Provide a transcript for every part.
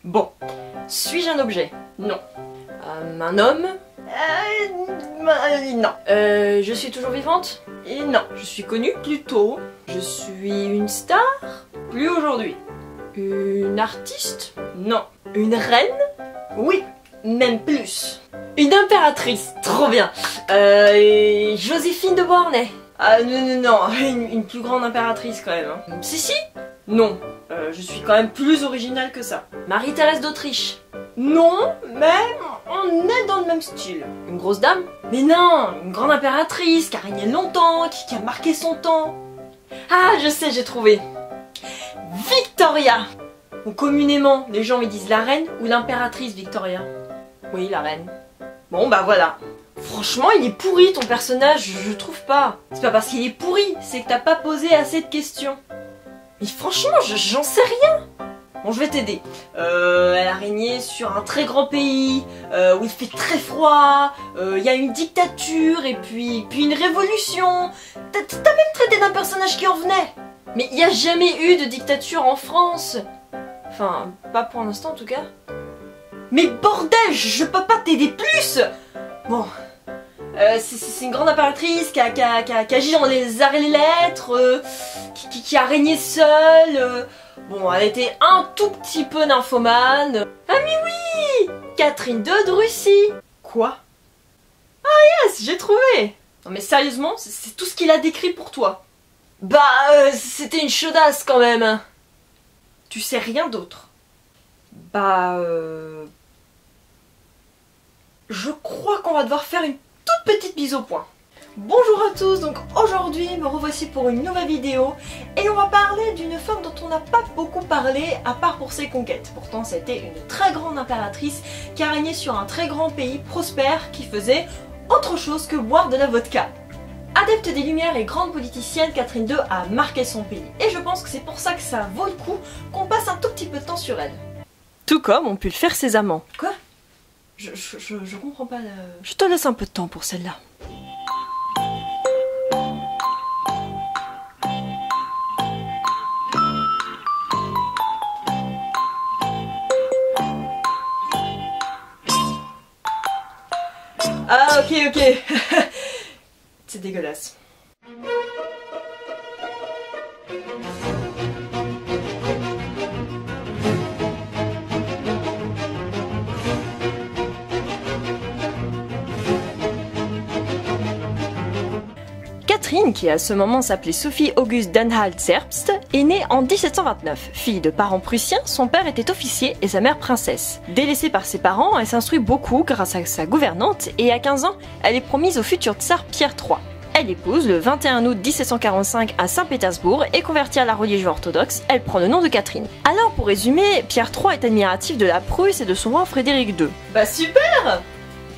Bon. Suis-je un objet? Non. Un homme? Non. Je suis toujours vivante? Non. Je suis connue? Plutôt. Je suis une star? Plus aujourd'hui. Une artiste? Non. Une reine? Oui. Même plus. Une impératrice? Trop bien. Joséphine de Beauharnais? Non, une plus grande impératrice quand même. Hein. Si. Non. Je suis quand même plus originale que ça. Marie-Thérèse d'Autriche? Non, mais on est dans le même style. Une grosse dame? Mais non, une grande impératrice qui a régné longtemps, qui a marqué son temps. Ah, je sais, j'ai trouvé. Victoria! Ou communément, les gens me disent la reine ou l'impératrice Victoria. Oui, la reine. Bon, bah voilà. Franchement, il est pourri ton personnage, je trouve pas. C'est pas parce qu'il est pourri, c'est que t'as pas posé assez de questions. Mais franchement, j'en sais rien. Bon, je vais t'aider. Elle a régné sur un très grand pays, où il fait très froid, il y a une dictature, et puis une révolution. T'as même traité d'un personnage qui en venait. Mais il n'y a jamais eu de dictature en France. Enfin, pas pour l'instant en tout cas. Mais bordel, je peux pas t'aider plus. Bon, c'est une grande impératrice qui agit dans les arts et les lettres, qui a régné seule. Bon, elle était un tout petit peu nymphomane. Ah mais oui, Catherine II de Russie. Quoi? Ah yes, j'ai trouvé. Non mais sérieusement, c'est tout ce qu'il a décrit pour toi. Bah, c'était une chaudasse quand même. Tu sais rien d'autre? Bah, je crois qu'on va devoir faire une toute petite mise au point. Bonjour à tous, donc aujourd'hui me revoici pour une nouvelle vidéo et on va parler d'une femme dont on n'a pas beaucoup parlé à part pour ses conquêtes. Pourtant c'était une très grande impératrice qui a régné sur un très grand pays prospère qui faisait autre chose que boire de la vodka. Adepte des Lumières et grande politicienne, Catherine II a marqué son pays. Et je pense que c'est pour ça que ça vaut le coup qu'on passe un tout petit peu de temps sur elle. Tout comme ont pu le faire ses amants. Quoi? Je comprends pas. Je te laisse un peu de temps pour celle-là. Ah ok. C'est dégueulasse. Catherine, qui à ce moment s'appelait Sophie Auguste d'Anhalt-Zerbst, est née en 1729. Fille de parents prussiens, son père était officier et sa mère princesse. Délaissée par ses parents, elle s'instruit beaucoup grâce à sa gouvernante et à 15 ans, elle est promise au futur tsar Pierre III. Elle épouse le 21 août 1745 à Saint-Pétersbourg et convertie à la religion orthodoxe, elle prend le nom de Catherine. Alors pour résumer, Pierre III est admiratif de la Prusse et de son roi Frédéric II. Bah super!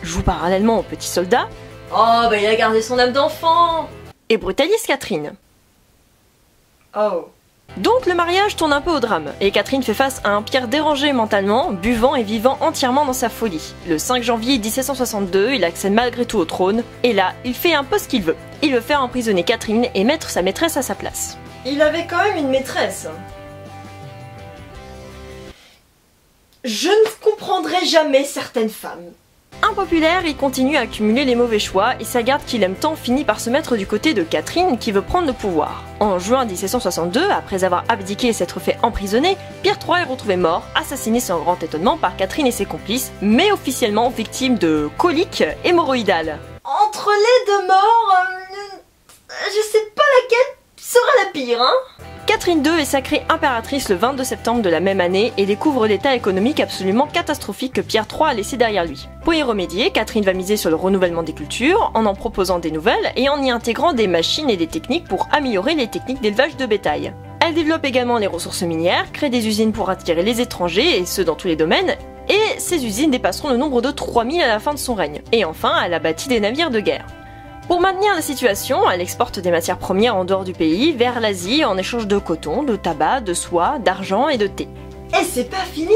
Joue parallèlement au petit soldat. Oh bah il a gardé son âme d'enfant! Et brutalise Catherine. Oh. Donc le mariage tourne un peu au drame, et Catherine fait face à un Pierre dérangé mentalement, buvant et vivant entièrement dans sa folie. Le 5 janvier 1762, il accède malgré tout au trône, et là, il fait un peu ce qu'il veut. Il veut faire emprisonner Catherine et mettre sa maîtresse à sa place. Il avait quand même une maîtresse. Je ne comprendrai jamais certaines femmes. Impopulaire, il continue à accumuler les mauvais choix et sa garde qu'il aime tant finit par se mettre du côté de Catherine qui veut prendre le pouvoir. En juin 1762, après avoir abdiqué et s'être fait emprisonner, Pierre III est retrouvé mort, assassiné sans grand étonnement par Catherine et ses complices, mais officiellement victime de coliques hémorroïdales. Entre les deux morts, je sais pas laquelle sera la pire, hein? Catherine II est sacrée impératrice le 22 septembre de la même année et découvre l'état économique absolument catastrophique que Pierre III a laissé derrière lui. Pour y remédier, Catherine va miser sur le renouvellement des cultures, en proposant des nouvelles et en y intégrant des machines et des techniques pour améliorer les techniques d'élevage de bétail. Elle développe également les ressources minières, crée des usines pour attirer les étrangers, et ce dans tous les domaines, et ces usines dépasseront le nombre de 3000 à la fin de son règne. Et enfin, elle a bâti des navires de guerre. Pour maintenir la situation, elle exporte des matières premières en dehors du pays, vers l'Asie, en échange de coton, de tabac, de soie, d'argent et de thé. Et c'est pas fini!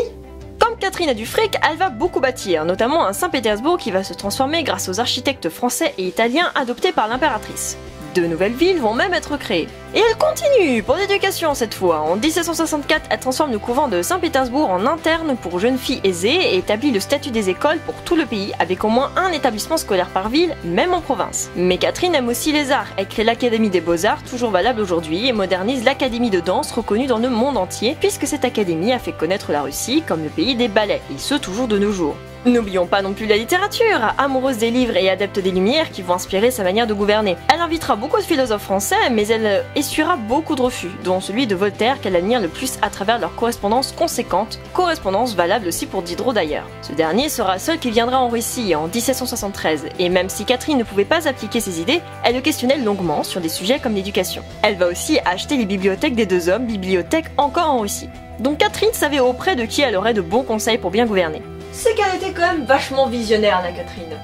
Comme Catherine a du fric, elle va beaucoup bâtir, notamment un Saint-Pétersbourg qui va se transformer grâce aux architectes français et italiens adoptés par l'impératrice. 2 nouvelles villes vont même être créées. Et elle continue, pour l'éducation cette fois. En 1764, elle transforme le couvent de Saint-Pétersbourg en interne pour jeunes filles aisées et établit le statut des écoles pour tout le pays, avec au moins un établissement scolaire par ville, même en province. Mais Catherine aime aussi les arts. Elle crée l'Académie des Beaux-Arts, toujours valable aujourd'hui, et modernise l'Académie de danse, reconnue dans le monde entier, puisque cette académie a fait connaître la Russie comme le pays des ballets, et ce toujours de nos jours. N'oublions pas non plus la littérature, amoureuse des livres et adepte des Lumières qui vont inspirer sa manière de gouverner. Elle invitera beaucoup de philosophes français, mais elle essuiera beaucoup de refus, dont celui de Voltaire qu'elle admire le plus à travers leur correspondance conséquente, correspondance valable aussi pour Diderot d'ailleurs. Ce dernier sera seul qui viendra en Russie en 1773, et même si Catherine ne pouvait pas appliquer ses idées, elle le questionnait longuement sur des sujets comme l'éducation. Elle va aussi acheter les bibliothèques des deux hommes, bibliothèques encore en Russie. Donc Catherine savait auprès de qui elle aurait de bons conseils pour bien gouverner. C'est qu'elle était quand même vachement visionnaire, la Catherine.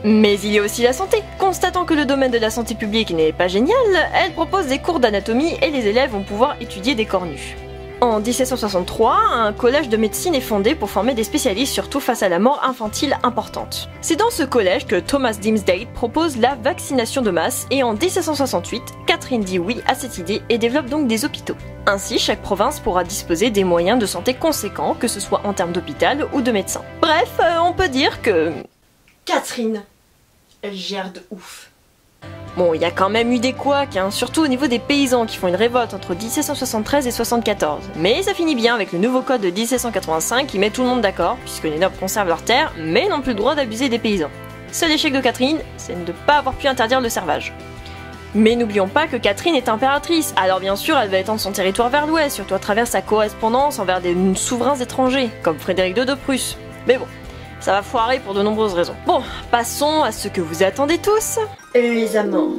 Mais il y a aussi la santé. Constatant que le domaine de la santé publique n'est pas génial, elle propose des cours d'anatomie et les élèves vont pouvoir étudier des corps nus. En 1763, un collège de médecine est fondé pour former des spécialistes surtout face à la mort infantile importante. C'est dans ce collège que Thomas Dimsdale propose la vaccination de masse et en 1768, Catherine dit oui à cette idée et développe donc des hôpitaux. Ainsi, chaque province pourra disposer des moyens de santé conséquents, que ce soit en termes d'hôpital ou de médecins. Bref, on peut dire que... Catherine, elle gère de ouf. Bon, il y a quand même eu des couacs, surtout au niveau des paysans qui font une révolte entre 1773 et 74. Mais ça finit bien avec le nouveau code de 1785 qui met tout le monde d'accord, puisque les nobles conservent leurs terres, mais n'ont plus le droit d'abuser des paysans. Seul échec de Catherine, c'est de ne pas avoir pu interdire le servage. Mais n'oublions pas que Catherine est impératrice, alors bien sûr elle va étendre son territoire vers l'ouest, surtout à travers sa correspondance envers des souverains étrangers, comme Frédéric II de Prusse. Mais bon, ça va foirer pour de nombreuses raisons. Bon, passons à ce que vous attendez tous. Les amants.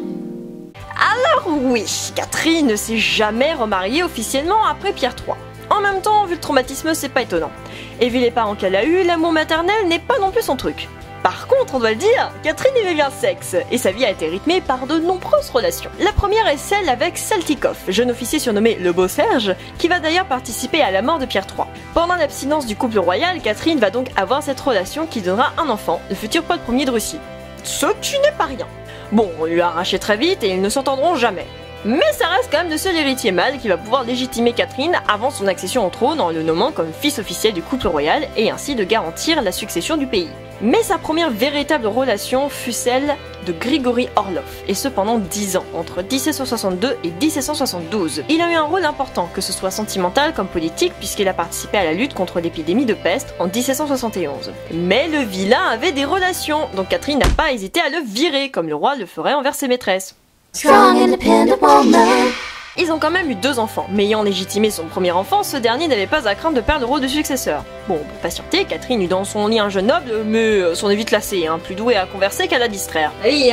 Alors oui, Catherine ne s'est jamais remariée officiellement après Pierre III. En même temps, vu le traumatisme, c'est pas étonnant. Et vu les parents qu'elle a eus, l'amour maternel n'est pas non plus son truc. Par contre, on doit le dire, Catherine aimait bien le sexe, et sa vie a été rythmée par de nombreuses relations. La première est celle avec Saltykov, jeune officier surnommé le Beau Serge, qui va d'ailleurs participer à la mort de Pierre III. Pendant l'abstinence du couple royal, Catherine va donc avoir cette relation qui donnera un enfant, le futur Paul Ier de Russie. Ce qui n'est pas rien. Bon, on lui a arraché très vite et ils ne s'entendront jamais. Mais ça reste quand même le seul héritier mâle qui va pouvoir légitimer Catherine avant son accession au trône en le nommant comme fils officiel du couple royal et ainsi de garantir la succession du pays. Mais sa première véritable relation fut celle de Grigory Orlov, et ce pendant 10 ans, entre 1762 et 1772. Il a eu un rôle important, que ce soit sentimental comme politique, puisqu'il a participé à la lutte contre l'épidémie de peste en 1771. Mais le vilain avait des relations, donc Catherine n'a pas hésité à le virer, comme le roi le ferait envers ses maîtresses. Strong, independent woman. Ils ont quand même eu 2 enfants, mais ayant légitimé son premier enfant, ce dernier n'avait pas à craindre de perdre le rôle de successeur. Bon, pour patienter, Catherine eut dans son lit un jeune noble, mais s'en est vite lassé, plus doué à converser qu'à la distraire. Oui,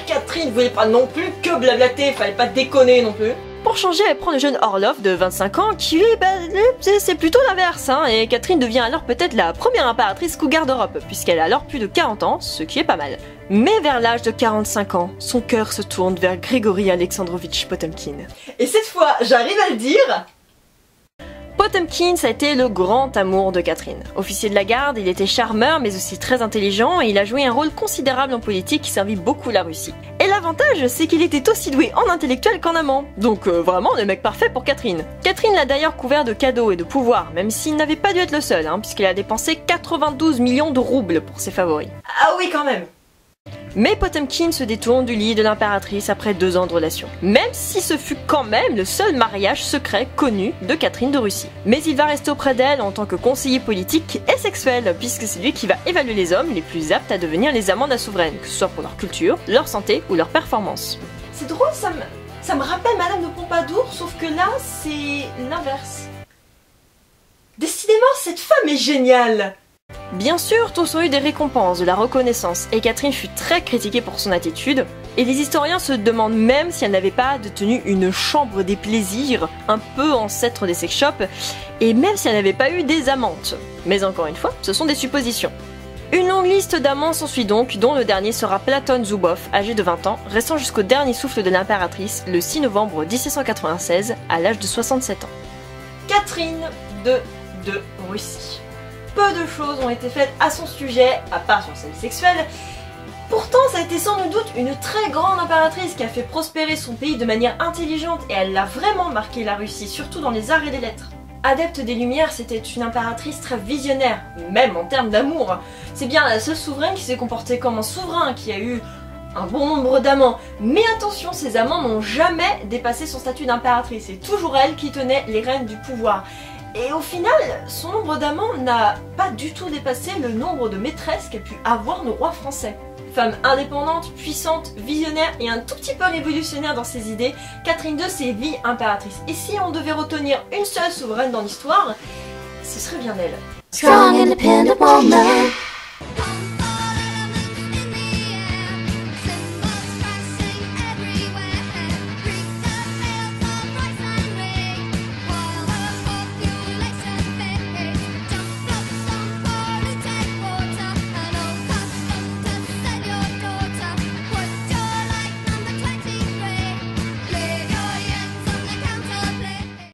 Catherine voulait pas non plus que blablater, fallait pas déconner non plus. Pour changer, elle prend le jeune Orlov de 25 ans qui lui, c'est plutôt l'inverse, et Catherine devient alors peut-être la première impératrice cougar d'Europe, puisqu'elle a alors plus de 40 ans, ce qui est pas mal. Mais vers l'âge de 45 ans, son cœur se tourne vers Grigory Alexandrovitch Potemkin. Et cette fois, j'arrive à le dire. Potemkin, ça a été le grand amour de Catherine. Officier de la garde, il était charmeur mais aussi très intelligent et il a joué un rôle considérable en politique qui servit beaucoup la Russie. Et l'avantage, c'est qu'il était aussi doué en intellectuel qu'en amant. Donc vraiment le mec parfait pour Catherine. Catherine l'a d'ailleurs couvert de cadeaux et de pouvoirs, même s'il n'avait pas dû être le seul, puisqu'il a dépensé 92 millions de roubles pour ses favoris. Ah oui quand même. Mais Potemkin se détourne du lit de l'impératrice après 2 ans de relation, même si ce fut quand même le seul mariage secret connu de Catherine de Russie. Mais il va rester auprès d'elle en tant que conseiller politique et sexuel, puisque c'est lui qui va évaluer les hommes les plus aptes à devenir les amants de la souveraine, que ce soit pour leur culture, leur santé ou leur performance. C'est drôle, ça me rappelle Madame de Pompadour, sauf que là, c'est l'inverse. Décidément, cette femme est géniale! Bien sûr, tous ont eu des récompenses, de la reconnaissance, et Catherine fut très critiquée pour son attitude, et les historiens se demandent même si elle n'avait pas tenu une chambre des plaisirs, un peu ancêtre des sex shops, et même si elle n'avait pas eu des amantes. Mais encore une fois, ce sont des suppositions. Une longue liste d'amants s'ensuit donc, dont le dernier sera Platon Zubov, âgé de 20 ans, restant jusqu'au dernier souffle de l'impératrice, le 6 novembre 1796, à l'âge de 67 ans. Catherine de Russie. Peu de choses ont été faites à son sujet, à part sur sa vie sexuelle, Pourtant, ça a été sans nul doute une très grande impératrice qui a fait prospérer son pays de manière intelligente et elle a vraiment marqué la Russie, surtout dans les arts et les lettres. Adepte des Lumières, c'était une impératrice très visionnaire, même en termes d'amour. C'est bien la seule souveraine qui s'est comportée comme un souverain, qui a eu un bon nombre d'amants. Mais attention, ces amants n'ont jamais dépassé son statut d'impératrice, c'est toujours elle qui tenait les rênes du pouvoir. Et au final, son nombre d'amants n'a pas du tout dépassé le nombre de maîtresses qu'a pu avoir nos rois français. Femme indépendante, puissante, visionnaire et un tout petit peu révolutionnaire dans ses idées, Catherine II s'est vie impératrice. Et si on devait retenir une seule souveraine dans l'histoire, ce serait bien elle. Strong, independent woman.